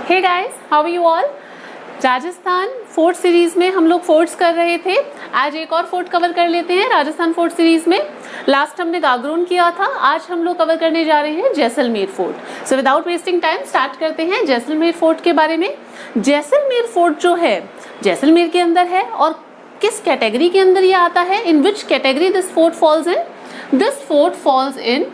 Hey guys, how are you all? Rajasthan fort series में हम लोग फोर्ट्स कर रहे थे। आज एक और फोर्ट कवर कर लेते हैं राजस्थान फोर्ट सीरीज में। लास्ट हमने गागरोन किया था, आज हम लोग कवर करने जा रहे हैं Jaisalmer fort. So without wasting time start करते हैं जैसलमेर फोर्ट के बारे में। जैसलमेर फोर्ट जो है जैसलमेर के अंदर है और किस कैटेगरी के अंदर ये आता है, in which category this fort falls in? This fort falls in,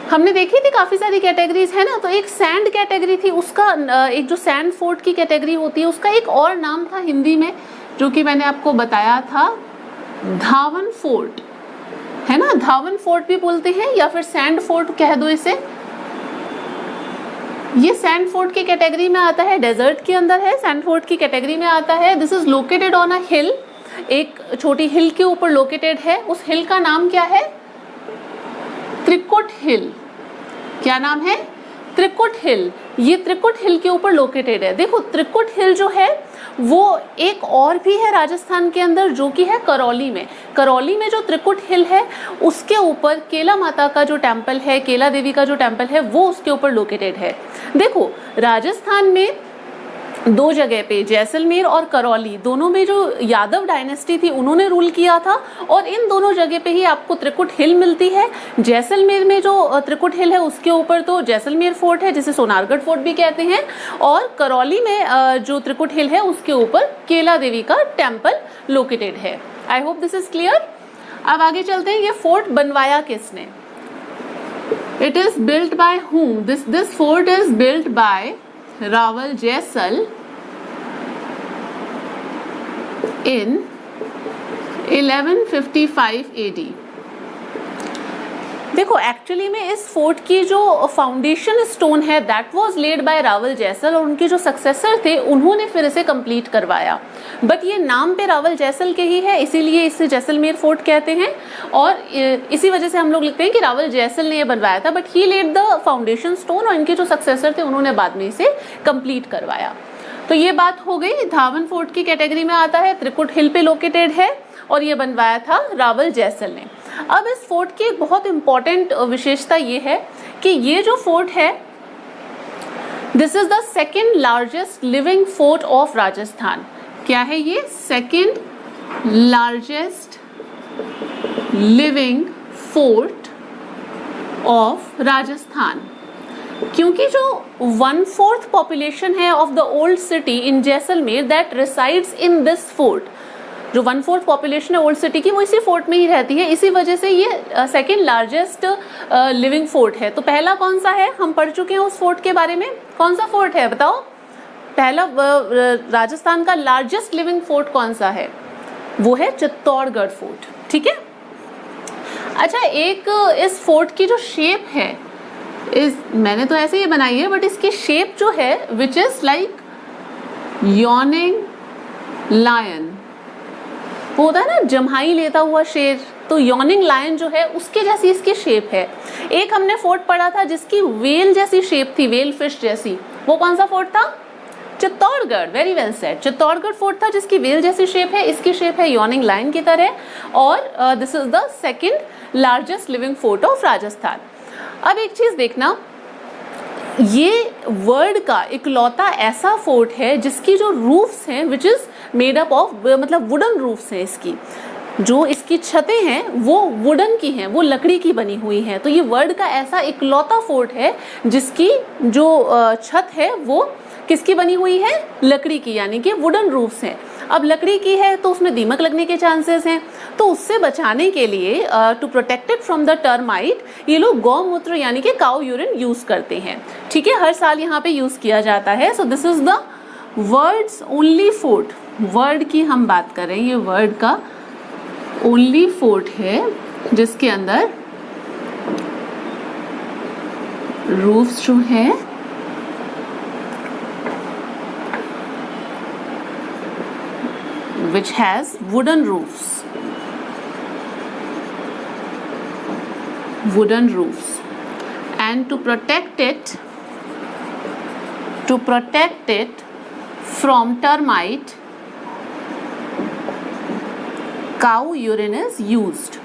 हमने देखी थी काफी सारी कैटेगरीज है ना, तो एक सैंड कैटेगरी थी, उसका एक जो सैंड फोर्ट की कैटेगरी होती है उसका एक और नाम था हिंदी में, जो कि मैंने आपको बताया था, धावन फोर्ट है ना। धावन फोर्ट भी बोलते हैं या फिर सैंड फोर्ट कह दो इसे। ये सैंड फोर्ट की कैटेगरी में आता है, डेजर्ट के अंदर है, सैंड फोर्ट की कैटेगरी में आता है। This is located on a hill, एक छोटी हिल के ऊपर लोकेटेड है। उस हिल का नाम क्या है? त्रिकुट हिल। क्या नाम है? त्रिकुट हिल। ये त्रिकुट हिल के ऊपर लोकेटेड है। देखो त्रिकुट हिल जो है वो एक और भी है राजस्थान के अंदर, जो कि है करौली में। करौली में जो त्रिकुट हिल है उसके ऊपर केला माता का जो टेम्पल है, केला देवी का जो टेम्पल है, वो उसके ऊपर लोकेटेड है। देखो राजस्थान में दो जगह पे, जैसलमेर और करौली, दोनों में जो यादव डायनेस्टी थी उन्होंने रूल किया था, और इन दोनों जगह पे ही आपको त्रिकुट हिल मिलती है। जैसलमेर में जो त्रिकुट हिल है उसके ऊपर तो जैसलमेर फोर्ट है, जिसे सोनारगढ़ फोर्ट भी कहते हैं, और करौली में जो त्रिकुट हिल है उसके ऊपर केला देवी का टेम्पल लोकेटेड है। I hope this is clear. अब आगे चलते हैं, ये फोर्ट बनवाया किसने? It is built by whom? This fort is built by Rawal Jaisal in 1155 AD। देखो एक्चुअली में इस फोर्ट की जो फाउंडेशन स्टोन है that was laid by Rawal Jaisal, और उनके जो सक्सेसर थे उन्होंने फिर इसे कंप्लीट करवाया। बट ये नाम पे रावल जैसल के ही है, इसीलिए इसे जैसलमेर फोर्ट कहते हैं, और इसी वजह से हम लोग लिखते हैं कि रावल जैसल ने ये बनवाया था। But he laid the foundation stone, और इनके जो सक्सेसर थे उन्होंने बाद में इसे कंप्लीट करवाया। तो ये बात हो गई, धावन फोर्ट की कैटेगरी में आता है, त्रिकुट हिल पे लोकेटेड है, और ये बनवाया था रावल जैसल ने। अब इस फोर्ट की एक बहुत इंपॉर्टेंट विशेषता ये है कि ये जो फोर्ट है, this is the second largest living fort of Rajasthan. क्या है ये? Second largest living fort of Rajasthan. क्योंकि जो 1/4 पॉपुलेशन है of the old city in Jaisalmer that resides in this fort, जो 1/4 पॉपुलेशन है ओल्ड सिटी की वो इसी फोर्ट में ही रहती है, इसी वजह से ये सेकेंड लार्जेस्ट लिविंग फोर्ट है। तो पहला कौन सा है? हम पढ़ चुके हैं उस फोर्ट के बारे में। कौन सा फोर्ट है बताओ? पहला राजस्थान का लार्जेस्ट लिविंग फोर्ट कौन सा है? वो है चित्तौड़गढ़ फोर्ट। ठीक है। अच्छा, एक इस फोर्ट की जो शेप है, मैंने तो ऐसे ही बनाई है, बट इसकी शेप जो है which is like yawning lion, वो होता है ना जम्हाई लेता हुआ शेर, तो यॉर्निंग लायन जो है उसके जैसी इसकी शेप है। एक हमने फोर्ट पढ़ा था जिसकी वेल जैसी शेप थी, वेल फिश जैसी, वो कौन सा फोर्ट था? Chittorgarh. Very well said. Chittorgarh fort था जिसकी वेल जैसी शेप है, इसकी शेप है यॉर्निंग लायन की तरह, और this is the second largest living fort of Rajasthan. अब एक चीज देखना, ये वर्ल्ड का इकलौता ऐसा फोर्ट है जिसकी जो रूफ्स हैं which is made up of, मतलब वुडन रूफ्स हैं, इसकी जो इसकी छतें हैं वो वुडन की हैं, वो लकड़ी की बनी हुई हैं। तो ये वर्ल्ड का ऐसा इकलौता फोर्ट है जिसकी जो छत है वो किसकी बनी हुई है? लकड़ी की, यानी कि वुडन रूफ्स हैं। अब लकड़ी की है तो उसमें दीमक लगने के चांसेस हैं, तो उससे बचाने के लिए to protect it from the termite, ये लोग गौमूत्र यानी कि काउ यूरिन यूज करते हैं। ठीक है, हर साल यहाँ पे यूज किया जाता है। So this is the world's only fort, world की हम बात कर रहे हैं, ये वर्ल्ड का ओनली फोर्ट है जिसके अंदर रूफ्स जो है which has wooden roofs, and to protect it from termite, cow urine is used.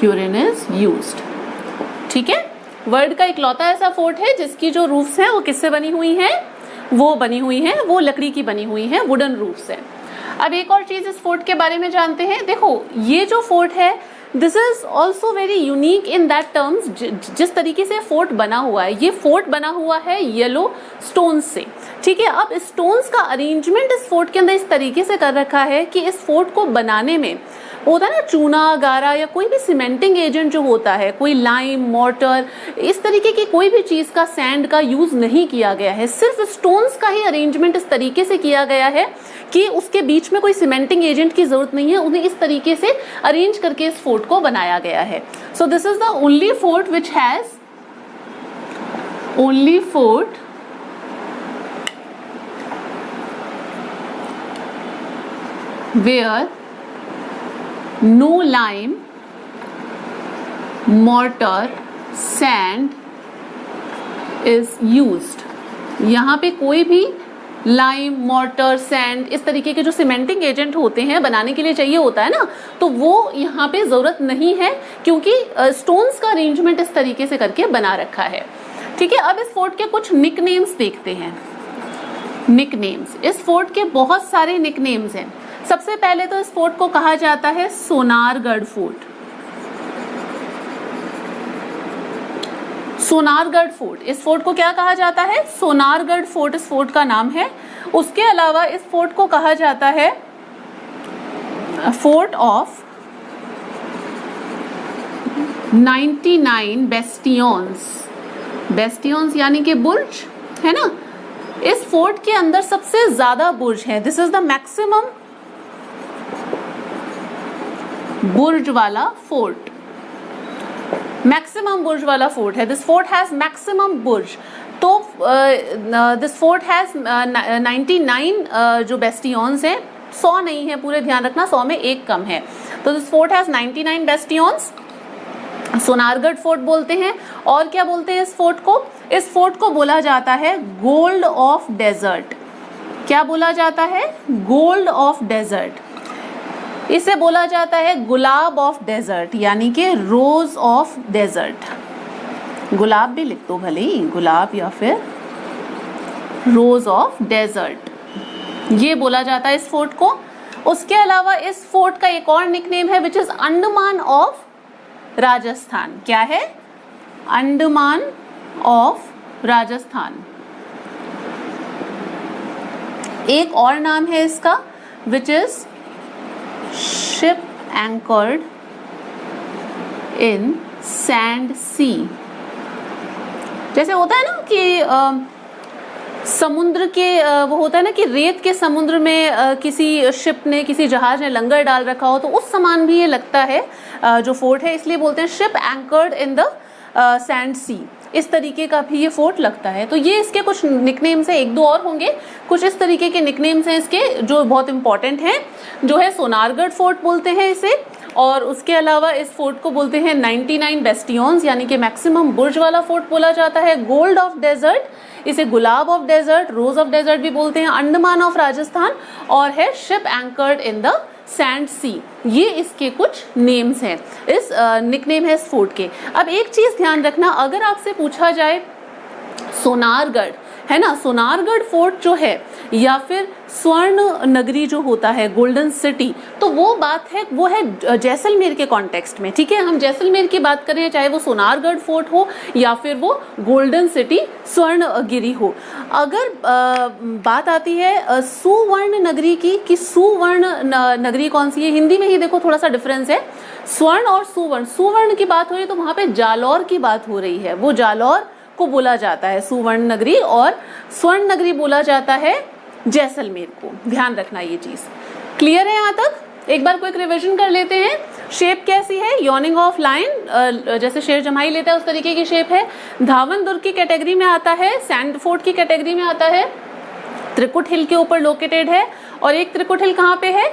urine is used. ठीक है, वर्ल्ड का इकलौता ऐसा फोर्ट है जिसकी जो रूफ्स हैं वो किससे बनी हुई हैं, वो लकड़ी की बनी हुई हैं, वुडन रूफ्स हैं। अब एक और चीज इस फोर्ट के बारे में जानते हैं। देखो ये जो फोर्ट है this is also very unique in that terms, जिस तरीके से फोर्ट बना हुआ है, ये फोर्ट बना हुआ है येलो स्टोन्स से, ठीक है। अब स्टोन्स का अरेंजमेंट इस फोर्ट के अंदर इस तरीके से कर रखा है कि इस फोर्ट को बनाने में होता है ना चूना गारा या कोई भी सीमेंटिंग एजेंट जो होता है, कोई लाइम मोर्टर इस तरीके की कोई भी चीज का, सैंड का यूज नहीं किया गया है, सिर्फ स्टोन्स का ही अरेंजमेंट इस तरीके से किया गया है कि उसके बीच में कोई सीमेंटिंग एजेंट की जरूरत नहीं है, उन्हें इस तरीके से अरेंज करके इस फोर्ट को बनाया गया है। So this is the only fort which has where no lime, mortar, sand is used। यहाँ पे कोई भी लाइम, मोर्टर, सैंड इस तरीके के जो सीमेंटिंग एजेंट होते हैं बनाने के लिए चाहिए होता है ना, तो वो यहाँ पे जरूरत नहीं है क्योंकि स्टोन्स का अरेंजमेंट इस तरीके से करके बना रखा है, ठीक है। अब इस फोर्ट के कुछ निकनेम्स देखते हैं। निकनेम्स, इस फोर्ट के बहुत सारे निकनेम्स हैं। सबसे पहले तो इस फोर्ट को कहा जाता है सोनारगढ़ फोर्ट। सोनारगढ़ फोर्ट, इस फोर्ट को क्या कहा जाता है, सोनारगढ़ फोर्ट इस फोर्ट का नाम है। उसके अलावा इस फोर्ट को कहा जाता है फोर्ट ऑफ 99 बेस्टियंस। बेस्टियंस यानी कि बुर्ज है ना, इस फोर्ट के अंदर सबसे ज्यादा बुर्ज है। दिस इज द मैक्सिमम बुर्ज वाला फोर्ट, मैक्सिमम बुर्ज वाला फोर्ट है। दिस फोर्ट हैज मैक्सिमम बुर्ज। तो दिस फोर्ट हैज 99 जो बेस्टियंस हैं, 100 नहीं है, पूरे ध्यान रखना 100 में एक कम है। तो this fort has 99 bastions, Sonargarh fort बोलते हैं। और क्या बोलते हैं इस फोर्ट को, इस फोर्ट को बोला जाता है गोल्ड ऑफ डेजर्ट। क्या बोला जाता है, गोल्ड ऑफ डेजर्ट। इसे बोला जाता है गुलाब ऑफ डेजर्ट, यानी कि रोज ऑफ डेजर्ट। गुलाब भी लिख दो भले ही, गुलाब या फिर रोज ऑफ डेजर्ट, ये बोला जाता है इस फोर्ट को। उसके अलावा इस फोर्ट का एक और निकनेम है which is Andaman of Rajasthan. क्या है, अंडमान ऑफ राजस्थान। एक और नाम है इसका which is ship anchored in sand sea. जैसे होता है ना कि समुद्र के वो होता है ना कि रेत के समुद्र में किसी शिप ने, किसी जहाज ने लंगर डाल रखा हो, तो उस समान भी ये लगता है जो फोर्ट है, इसलिए बोलते हैं ship anchored in the sand sea. इस तरीके का भी ये फोर्ट लगता है। तो ये इसके कुछ निकनेम्स हैं, एक दो और होंगे, कुछ इस तरीके के निकनेम्स हैं इसके जो बहुत इंपॉर्टेंट हैं। जो है सोनारगढ़ फोर्ट बोलते हैं इसे, और उसके अलावा इस फोर्ट को बोलते हैं 99 बेस्टियंस यानी कि मैक्सिमम बुर्ज वाला फोर्ट बोला जाता है। गोल्ड ऑफ डेजर्ट, इसे gulab of desert, rose of desert भी बोलते हैं। अंडमान ऑफ राजस्थान, और है ship anchored in the sand sea. ये इसके कुछ नेम्स हैं, इस निकनेम है इस फोर्ट के। अब एक चीज ध्यान रखना, अगर आपसे पूछा जाए सोनारगढ़ है ना, सोनारगढ़ फोर्ट जो है या फिर स्वर्ण नगरी जो होता है, गोल्डन सिटी, तो वो बात है, वो है जैसलमेर के कॉन्टेक्स्ट में, ठीक है। हम जैसलमेर की बात करें, चाहे वो सोनारगढ़ फोर्ट हो या फिर वो गोल्डन सिटी स्वर्णगिरी हो। अगर बात आती है सुवर्ण नगरी की, कि सुवर्ण नगरी कौन सी है, हिंदी में ही देखो थोड़ा सा डिफरेंस है, स्वर्ण और सुवर्ण। सुवर्ण की बात हो रही है तो वहां पे जालौर की बात हो रही है, वो जालौर को बोला जाता है सुवर्ण नगरी, और स्वर्ण नगरी बोला जाता है जैसलमेर को। ध्यान रखना ये चीज। क्लियर है यहाँ तक? एक बार क्विक रिवीजन कर लेते हैं। शेप कैसी है, यॉर्निंग ऑफ लाइन, जैसे शेर जमाई लेता है उस तरीके की शेप है। धावन दुर्ग की कैटेगरी में आता है, सैंड फोर्ट की कैटेगरी में आता है, त्रिकुट हिल के ऊपर लोकेटेड है। और एक त्रिकुट हिल कहाँ पे है,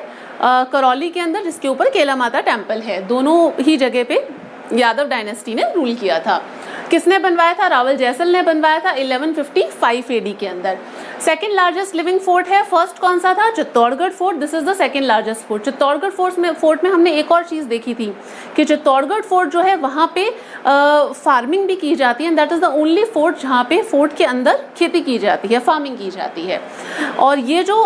करौली के अंदर, जिसके ऊपर केला माता टेम्पल है। दोनों ही जगह पे यादव डायनेस्टी ने रूल किया था। किसने बनवाया था, रावल जैसल ने बनवाया था 1155 AD के अंदर। सेकेंड लार्जेस्ट लिविंग फोर्ट है, फर्स्ट कौन सा था, Chittorgarh fort, this is the second largest fort. Chittorgarh fort में हमने एक और चीज देखी थी कि चित्तौड़गढ़ फोर्ट जो है वहां पे फार्मिंग भी की जाती है, that is the only fort जहाँ पे फोर्ट के अंदर खेती की जाती है, फार्मिंग की जाती है। और ये जो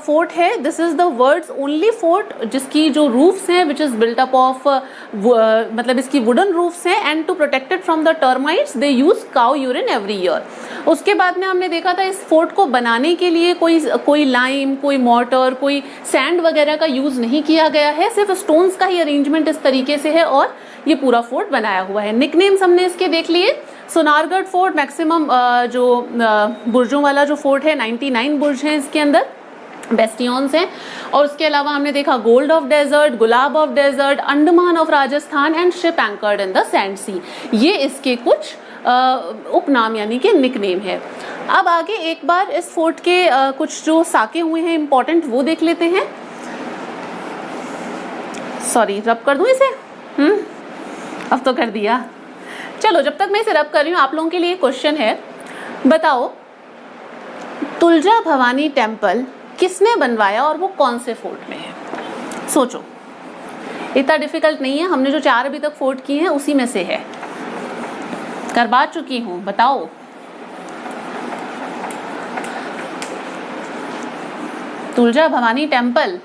फोर्ट है, this is the world's only fort जिसकी जो रूफ्स हैं which is built up of, मतलब इसकी वुडन रूफ्स हैं, and to protected from the termites they use cow urine every year. उसके बाद में हमने देखा था इस फोर्ट को बनाने के लिए कोई लाइम, कोई मॉर्टर, कोई सैंड वगैरह का यूज नहीं किया गया है, सिर्फ स्टोन्स का ही अरेंजमेंट इस तरीके से है और ये पूरा फोर्ट बनाया हुआ है। निकनेम्स हमने इसके देख लिए, सोनारगढ़ फोर्ट मैक्सिमम जो बुर्जों वाला जो फोर्ट है, 99 बुर्ज हैं इसके अंदर, बेस्टियंस हैं। और उसके अलावा हमने देखा gold of desert, gulab of desert, Andaman of Rajasthan and ship anchored in the sand sea, ये इसके कुछ उपनाम यानी कि निकनेम है। अब आगे एक बार इस फोर्ट के कुछ जो साके हुए हैं इंपॉर्टेंट वो देख लेते हैं। सॉरी, रब कर दूं इसे, अब तो कर दिया। चलो, जब तक मैं इसे रब कर रही हूँ आप लोगों के लिए क्वेश्चन है, बताओ तुलजा भवानी टेम्पल किसने बनवाया और वो कौन से फोर्ट में है? सोचो, इतना डिफिकल्ट नहीं है, हमने जो 4 अभी तक फोर्ट किए हैं उसी में से है, करवा चुकी हूं, बताओ। तुलजा भवानी टेम्पल,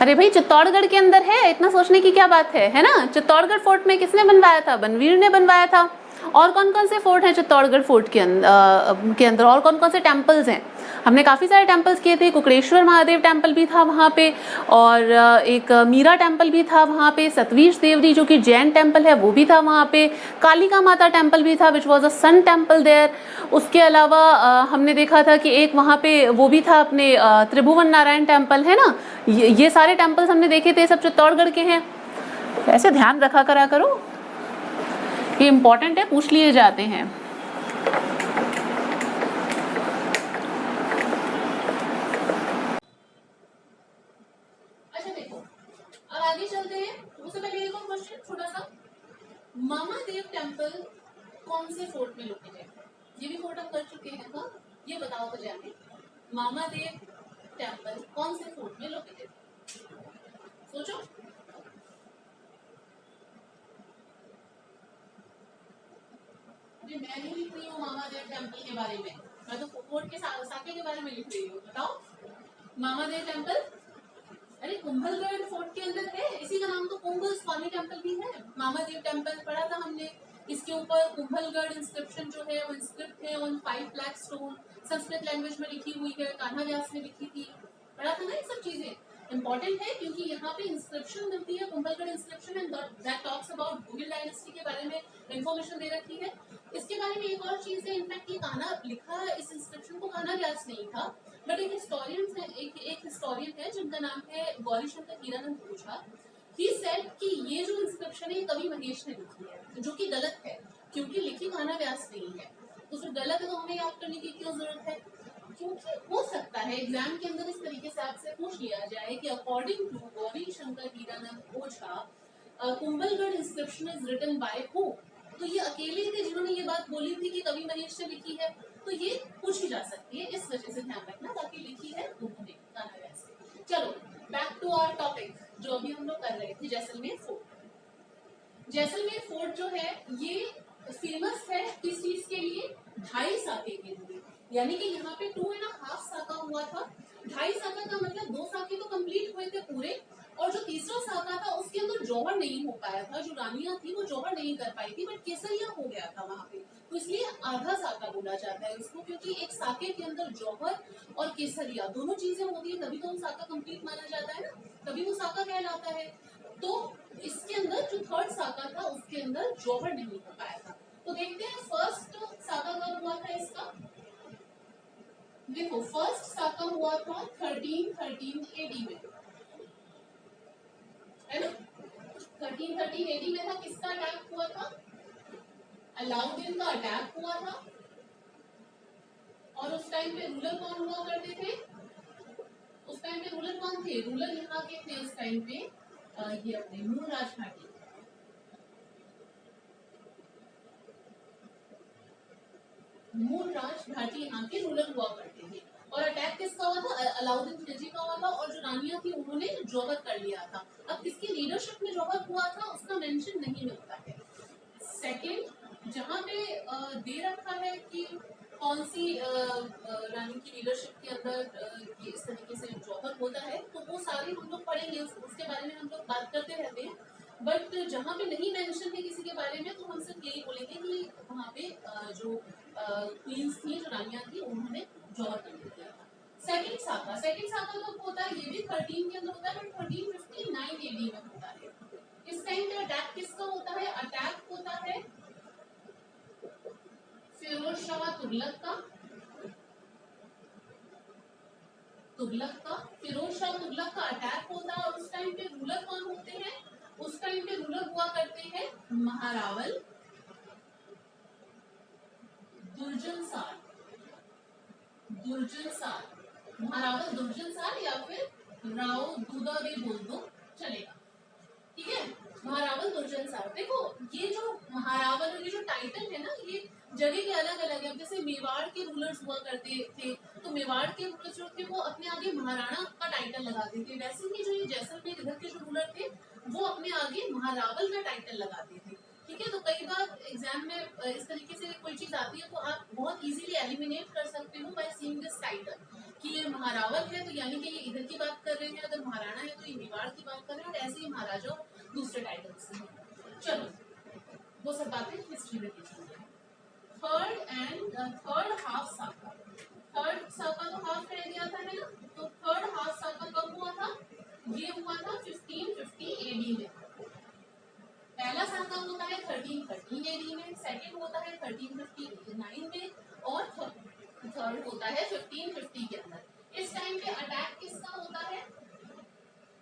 अरे भाई चित्तौड़गढ़ के अंदर है, इतना सोचने की क्या बात है ना। चित्तौड़गढ़ फोर्ट में किसने बनवाया था? बनवीर ने बनवाया था। और कौन कौन से फोर्ट हैं चित्तौड़गढ़ फोर्ट के अंदर और कौन कौन से टेम्पल्स हैं? हमने काफ़ी सारे टेम्पल्स किए थे, कुकड़ेश्वर महादेव टेम्पल भी था वहाँ पे, और एक मीरा टेम्पल भी था वहाँ पे, सतवीश देवरी जो कि जैन टेम्पल है वो भी था वहाँ पे, कालिका माता टेम्पल भी था which was a sun temple there. उसके अलावा हमने देखा था कि एक वहाँ पे वो भी था अपने त्रिभुवन नारायण टेम्पल है ना। ये सारे टेम्पल्स हमने देखे थे, सब चित्तौड़गढ़ के हैं। ऐसे ध्यान रखा करा करो, ये इंपॉर्टेंट है, पूछ लिए जाते हैं। अच्छा देखो, अब आगे चलते हैं। उससे पहले एक और क्वेश्चन छोटा सा, मामादेव टेम्पल कौन से फोर्ट में लोकेटेड है? ये भी फोर्ट हम कर चुके हैं। हाँ, ये बताओ तो जाने, मामादेव टेम्पल कौन से फोर्ट में लोकेटेड है? सोचो। मैं नहीं लिख रही हूँ मामादेव टेम्पल के बारे में, मैं तो फोर्ट के साके के बारे में लिख रही हूँ। बताओ, मामादेव टेम्पल, अरे कुंभलगढ़ फोर्ट के अंदर है, इसी का नाम तो कुंभल स्वामी टेम्पल भी है। मामादेव टेम्पल पढ़ा था हमने, इसके ऊपर कुंभलगढ़ इंस्क्रिप्शन जो है वो इंस्क्रिप्ट है on 5 black stone, Sanskrit language में लिखी हुई है, कान्हा व्यास ने लिखी थी। पढ़ा था ना ये सब चीजें, इंपॉर्टेंट है क्योंकि यहाँ पे इंस्क्रिप्शन मिलती है, Kumbhalgarh inscription and that talks about Bhumil dynasty के बारे में इंफॉर्मेशन दे रखी है। इसके बारे में एक और चीज है, इनफैक्ट ये कान्हा लिखा इस इंस्क्रिप्शन को कान्हा व्यास नहीं था, बट एक हिस्टोरियन है जिनका नाम है गौरीशंकर हीरानंद ओझा। ही सेड कि ये जो इंस्क्रिप्शन है कवि महेश ने लिखी है, जो कि गलत है क्योंकि लिखी कान्हा व्यास नहीं है। तो फिर गलत है तो हमें याद करने की क्यों जरूरत है? क्योंकि हो सकता है एग्जाम के अंदर इस तरीके से आपसे पूछ लिया जाए कि according to Gaurishankar Hiranand Ojha Kumbhalgarh inscription is written by who? तो ये अकेले थे जिन्होंने ये बात बोली थी कि कवि महेश ने लिखी है, तो ये पूछी जा सकती है, इस वजह से ध्यान रखना, ताकि लिखी है उन्होंने कान्हा व्यास। चलो बैक टू आवर टॉपिक जो अभी हम लोग कर रहे थे, जैसलमेर फोर्ट। जैसलमेर फोर्ट जो है ये फेमस है किस चीज के लिए? 2.5 साके के लिए, यानी कि यहाँ पे 2.5 साका हुआ था। 2.5 साका का मतलब 2 साके तो कंप्लीट हुए थे पूरे, और जो तीसरा साका था उसके अंदर जौहर नहीं हो पाया था, जो रानियां थी वो जौहर नहीं कर पाई थी, बट केसरिया हो गया था वहां पे, तो इसलिए आधा साका बोला जाता है उसको, क्योंकि एक साके के अंदर जौहर और केसरिया दोनों चीजें होती है, तभी तो वो साका कंप्लीट माना जाता है ना, तभी वो साका कहलाता है। तो इसके अंदर जो 3rd साका था उसके अंदर जौहर नहीं हो पाया था। तो देखते हैं फर्स्ट साका कब हुआ था इसका। देखो फर्स्ट साका हुआ था 1313 एडी में, है ना। 1313 एडी में था, किसका अटैक हुआ था? अलाउद्दीन का अटैक हुआ था। और उस टाइम पे रूलर कौन हुआ करते थे? उस टाइम पे रूलर कौन थे? रूलर यहाँ के थे उस टाइम पे ये अपने मूलराज घाटी। मूलराज घाटी यहाँ के रूलर हुआ करते थे। और अटैक किसका हुआ था? अलाउद्दीन खिलजी का हुआ था, और जो रानियां थी उन्होंने जौहर कर लिया था। अब किसकी लीडरशिप में जौहर हुआ था उसका मेंशन नहीं मिलता है। सेकंड, जहां पे दे रखा है कि कौन सी रानी की लीडरशिप के अंदर ये इस तरीके से जौहर होता है, तो वो सारी हम लोग पढ़ेंगे, उसके बारे में हम लोग बात करते रहते हैं। बट जहाँ पे नहीं मेंशन है किसी के बारे में, तो हम सिर्फ यही बोलेंगे कि वहाँ पे जो क्वींस थी, जो रानियां थी, उन्होंने जौहर कर दिया था। सेकंड साका कब होता है? ये भी 13 के अंदर होता है, बट 1359 एडी में होता है। इस टाइम पे अटैक किसका होता है? अटैक होता है फिरोज शाह तुगलक का। फिरोज शाह तुगलक का अटैक होता है, और उस टाइम पे रूलर कौन होते हैं? उस टाइम पे रूलर हुआ करते हैं महारावल दुर्जनसार। महारावल दुर्जनसार या फिर राव दूधा भी बोल दो चलेगा, ठीक है। महारावल दुर्जनसार। देखो ये जो महारावल और ये जो टाइटल है ना, ये जगह के अलग अलग है। जैसे मेवाड़ के रूलर्स हुआ करते थे, तो मेवाड़ के रूलर्स जो थे वो अपने आगे महाराणा का टाइटल लगाते थे। वैसे ही जो ये जैसलमेर इधर के जो रूलर थे वो अपने आगे महारावल का टाइटल लगाते थे, ठीक है। तो कई बार एग्जाम में इस तरीके से कोई चीज आती है तो आप बहुत इजीली एलिमिनेट कर सकते हो बाय सीइंग दिस टाइटल कि ये महारावल है तो यानी कि ये इधर की बात कर रहे हैं, अगर महाराणा है तो ये मेवाड़ की बात कर रहे हैं, और ऐसे ही महाराजा दूसरे टाइटल से। चलो वो सब बातें हिस्ट्री में देखेंगे। थर्ड हाफ साका। थर्ड साका तो हाफ रह गया था, है ना। तो थर्ड हाफ साका कब हुआ था? ये हुआ था 1550 एडी में। पहला साका होता है 1313 एडी में, सेकंड होता है 1359 में, और थर्ड होता है 1550 के अंदर। इस टाइम पे अटैक किसका होता है?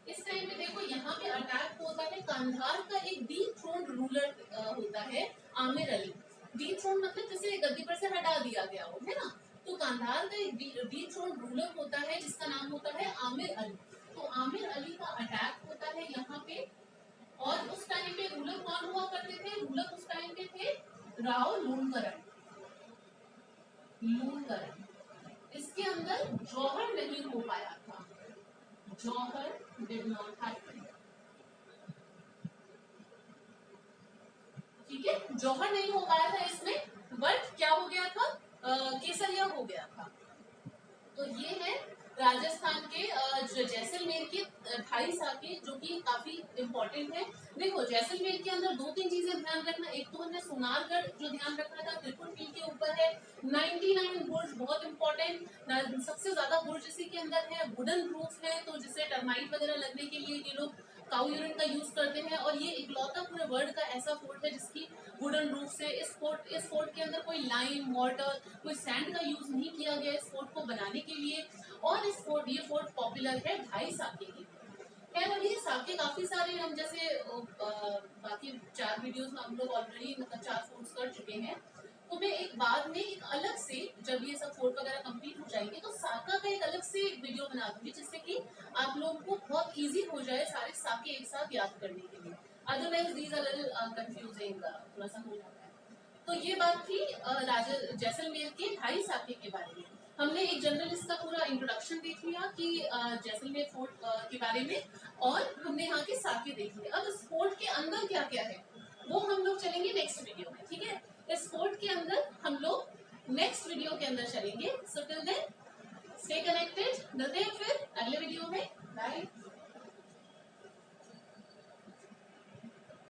इस टाइम पे देखो यहाँ पे अटैक होता है कंधार का एक डिथ्रोन्ड रूलर होता है आमिर अली। डिथ्रोन्ड मतलब जैसे गद्दी पर से हटा दिया गया हो, है ना। तो कंधार का एक डिथ्रोन्ड रूलर होता है जिसका नाम होता है आमिर अली। तो आमिर अली का अटैक होता है यहाँ पे, और उस टाइम पे रूलर कौन हुआ करते थे? रूलर उस टाइम पे थे राव लूणकरण। इसके अंदर जौहर नहीं हो पाया था। जौहर डिड नॉट हैपन, ठीक है। जौहर नहीं हो पाया था इसमें, बट क्या हो गया था? केसरिया हो गया था। तो ये है राजस्थान के जैसलमेर के 28 साके, जो कि काफी इम्पोर्टेंट है। देखो जैसलमेर के अंदर 2-3 चीजें ध्यान रखना। एक तो हमने सोनारगढ़ जो ध्यान रखना था, त्रिकुट टील के ऊपर है। 99 बुर्ज बहुत इंपॉर्टेंट, सबसे ज्यादा बुर्ज इसी के अंदर है। वुडन रूफ है, तो जिससे टर्माइट वगैरह लगने के लिए ये लोग काउ यूरिन का यूज करते हैं, और ये इकलौता पूरे वर्ल्ड का ऐसा फोर्ट है जिसकी वुडन रूफ से। इस फोर्ट के अंदर कोई लाइम, वाटर, कोई सैंड का यूज नहीं किया गया इस फोर्ट को बनाने के लिए। और ये फोर्ट पॉपुलर है 2.5 साके के। खैर अभी ये साके काफी सारे, हम जैसे बाकी 4 वीडियोस में हम लोग ऑलरेडी मतलब 4 फोर्ट्स कर चुके हैं। तो मैं एक बाद में एक अलग से, जब ये सब फोर्ट वगैरह कंप्लीट हो जाएंगे, तो साका का एक अलग से वीडियो बना दूंगी, जिससे कि आप लोगों को बहुत इजी हो जाए सारे साके एक साथ याद करने के लिए। Otherwise these are little confusing, थोड़ा सा हो जाता है। तो ये बात थी जैसलमेर के 2.5 साके के बारे में। हमने एक जनरल इसका पूरा इंट्रोडक्शन देख लिया कि जैसलमेर फोर्ट के बारे में, और हमने यहाँ के साके देख लिए। अब इस फोर्ट के अंदर क्या क्या है वो हम लोग चलेंगे नेक्स्ट वीडियो में, ठीक है। इस फोर्ट के अंदर हम लोग नेक्स्ट वीडियो के अंदर चलेंगे। So till then stay connected, मिलते हैं फिर अगले वीडियो में। बाय।